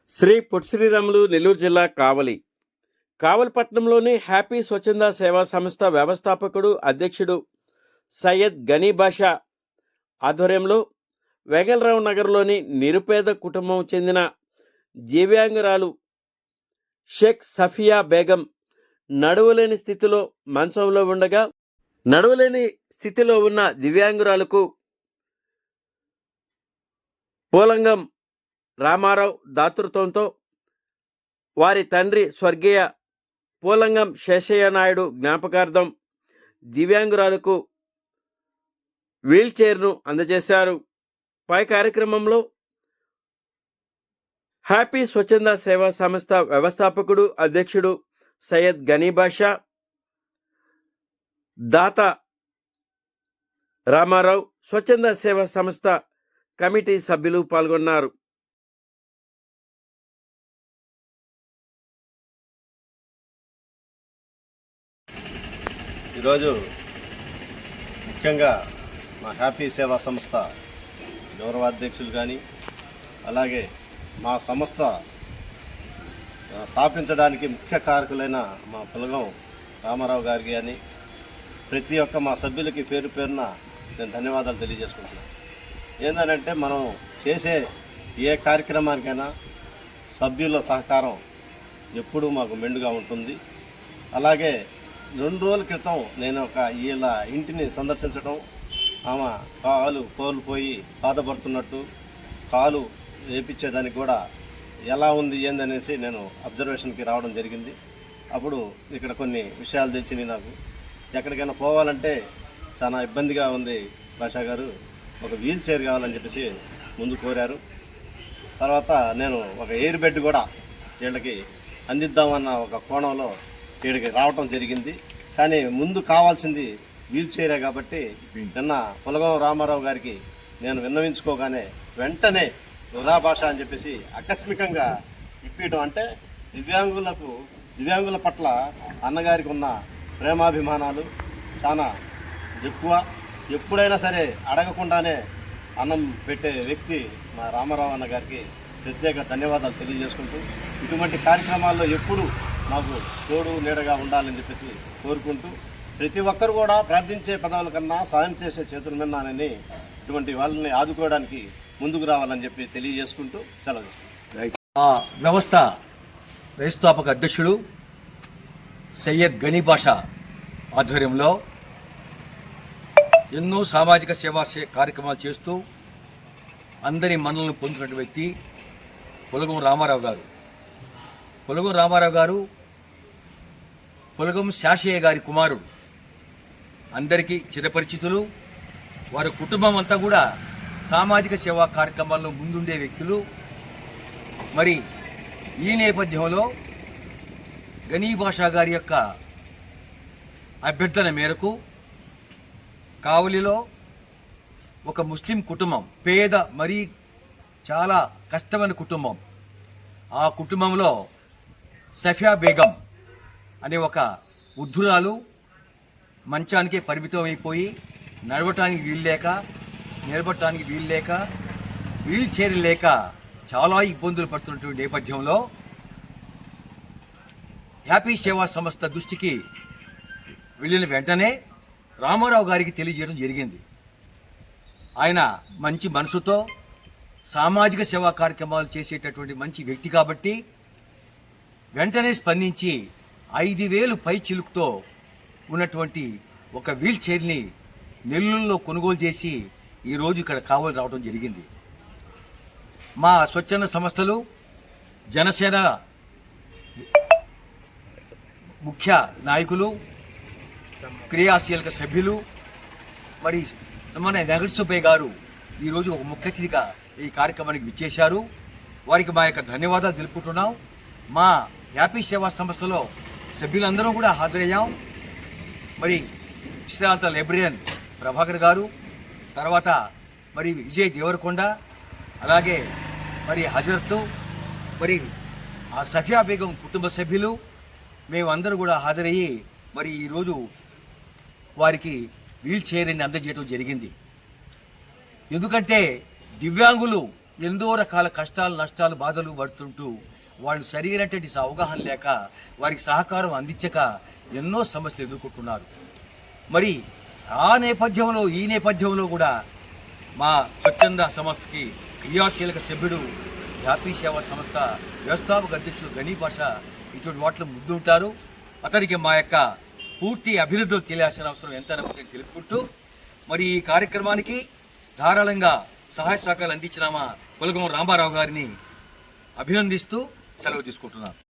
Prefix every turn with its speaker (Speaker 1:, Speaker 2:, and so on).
Speaker 1: శ్రీ పొట్టి శ్రీరాములు నెల్లూరు జిల్లా కావలిపట్నంలోని హ్యాపీ స్వచ్ఛంద సేవా సంస్థ వ్యవస్థాపకుడు అధ్యక్షుడు సయ్యద్ గనీ బాషా ఆధ్వర్యంలో వెంగళరావు నగర్లోని నిరుపేద కుటుంబం చెందిన దివ్యాంగురాలు షేక్ సఫియా బేగం నడవలేని స్థితిలో ఉన్న దివ్యాంగురాలకు పోలంగం రామారావు దాతృత్వంతో వారి తండ్రి స్వర్గీయ పోలంగం శేషయ్య నాయుడు జ్ఞాపకార్థం దివ్యాంగురాలకు వీల్ చైర్ను అందజేశారు. పై కార్యక్రమంలో హ్యాపీ స్వచ్ఛంద సేవా సంస్థ వ్యవస్థాపకుడు అధ్యక్షుడు సయ్యద్ గనీ బాషా, దాత రామారావు, స్వచ్ఛంద సేవా సంస్థ కమిటీ సభ్యులు పాల్గొన్నారు.
Speaker 2: ఈరోజు ముఖ్యంగా మా హ్యాపీ సేవా సంస్థ గౌరవ అధ్యక్షులు కానీ, అలాగే మా సంస్థ స్థాపించడానికి ముఖ్య కారకులైన మా పులగం రామారావు గారికి కానీ ప్రతి ఒక్క మా సభ్యులకి పేరు పేరున నేను ధన్యవాదాలు తెలియజేసుకుంటున్నాను. ఏంటంటే మనం చేసే ఏ కార్యక్రమానికైనా సభ్యుల సహకారం ఎప్పుడూ మాకు మెండుగా ఉంటుంది. అలాగే 2 రోజుల క్రితం నేను ఒక వీళ్ళ ఇంటిని సందర్శించడం, ఆమె కాలు కోల్పోయి బాధపడుతున్నట్టు, కాలు వేపించేదానికి కూడా ఎలా ఉంది ఏందనేసి నేను అబ్జర్వేషన్కి రావడం జరిగింది. అప్పుడు ఇక్కడ కొన్ని విషయాలు తెలిసినాయి నాకు. ఎక్కడికైనా పోవాలంటే చాలా ఇబ్బందిగా ఉంది భాషా గారు, ఒక వీల్ చైర్ కావాలని చెప్పేసి ముందు కోరారు. తర్వాత నేను ఒక ఎయిర్ బెడ్ కూడా వీళ్ళకి అందిద్దామన్న ఒక కోణంలో వీడికి రావటం జరిగింది. కానీ ముందు కావాల్సింది వీల్ చైరే కాబట్టి నిన్న పులగం రామారావు గారికి నేను విన్నవించుకోగానే వెంటనే వృధా భాష అని చెప్పేసి ఆకస్మికంగా ఇప్పించడం, అంటే దివ్యాంగుల పట్ల అన్నగారికి ఉన్న ప్రేమాభిమానాలు చాలా ఎక్కువ. ఎప్పుడైనా సరే అడగకుండానే అన్నం పెట్టే వ్యక్తి మా రామారావు అన్న గారికి ప్రత్యేక ధన్యవాదాలు తెలియజేసుకుంటూ, ఇటువంటి కార్యక్రమాల్లో ఎప్పుడు మాకు తోడు నీడగా ఉండాలని చెప్పేసి కోరుకుంటూ, ప్రతి ఒక్కరు కూడా ప్రార్థించే పదవుల కన్నా సాయం చేసే చేతుల మిన్నానని ఇటువంటి వాళ్ళని ఆదుకోవడానికి ముందుకు రావాలని చెప్పి తెలియజేసుకుంటూ సెలవు తీసుకుంటాం.
Speaker 3: వ్యవస్థాపక అధ్యక్షుడు సయ్యద్ గనీ బాషా ఆధ్వర్యంలో ఎన్నో సామాజిక సేవా కార్యక్రమాలు చేస్తూ అందరి మన్నలను పొందుతున్న వ్యక్తి పులగం రామారావు గారు. పులగం రామారావు గారు పులగం శేషయ్య గారి కుమారుడు, అందరికీ చిరపరిచితులు. వారి కుటుంబం అంతా కూడా సామాజిక సేవా కార్యక్రమాల్లో ముందుండే వ్యక్తులు. మరి ఈ నేపథ్యంలో గనీ బాషా గారి యొక్క అభ్యర్థన మేరకు కావలిలో ఒక ముస్లిం కుటుంబం, పేద మరీ చాలా కష్టమైన కుటుంబం, ఆ కుటుంబంలో సఫియా బేగం అనే ఒక వృద్ధురాలు మంచానికే పరిమితం అయిపోయి నడవటానికి వీల్లేక, నిలబడటానికి వీల్లేక, వీల్ చైర్ లేక చాలా ఇబ్బందులు పడుతున్నటువంటి నేపథ్యంలో హ్యాపీ సేవా సంస్థ దృష్టికి వెళ్ళిన వెంటనే రామారావు గారికి తెలియజేయడం జరిగింది. ఆయన మంచి మనసుతో సామాజిక సేవా కార్యక్రమాలు చేసేటటువంటి మంచి వ్యక్తి కాబట్టి వెంటనే స్పందించి 5,000 పై చిలుకుతో ఉన్నటువంటి ఒక వీల్ చైర్ని నెల్లూరులో కొనుగోలు చేసి ఈరోజు ఇక్కడ కావలి రావడం జరిగింది. మా స్వచ్ఛంద సంస్థలు, జనసేన ముఖ్య నాయకులు, క్రియాశీలక సభ్యులు, మరి మన వెంకటసుబ్బయ్య గారు ఈరోజు ఒక ముఖ్య అతిథిగా ఈ కార్యక్రమానికి విచ్చేశారు. వారికి మా యొక్క ధన్యవాదాలు తెలుపుకుంటున్నాం. మా హ్యాపీ సేవా సంస్థలో సభ్యులందరూ కూడా హాజరయ్యాం. మరి విశ్రాంత లైబ్రరియన్ ప్రభాకర్ గారు, తర్వాత మరి విజయ్ దేవరకొండ, అలాగే మరి హజరత్, మరి ఆ సఫియా బేగం కుటుంబ సభ్యులు, మేమందరూ కూడా హాజరయ్యి మరి ఈరోజు వారికి వీల్ చైర్ని అందజేయడం జరిగింది. ఎందుకంటే దివ్యాంగులు ఎన్నో రకాల కష్టాలు నష్టాలు బాధలు పడుతుంటూ వాళ్ళు సరైనటువంటి అవగాహన లేక వారికి సహకారం అందించక ఎన్నో సమస్యలు ఎదుర్కొంటున్నారు. మరి ఆ నేపథ్యంలో ఈ నేపథ్యంలో కూడా మా స్వచ్ఛంద సంస్థకి క్రియాశీలక సభ్యుడు హ్యాపీ సేవా సంస్థ వ్యవస్థాపక అధ్యక్షుడు గనీ భాష ఇటువంటి వాటిలో ముందుంటారు. అతనికి మా యొక్క పూర్తి అభివృద్ధులు తెలియాల్సిన అవసరం ఎంత తెలుపుకుంటూ మరి ఈ కార్యక్రమానికి ధారాళంగా సహాయ సహకారాలు అందించిన మా పులగం రామారావు గారిని అభినందిస్తూ సెలవు తీసుకుంటున్నాను.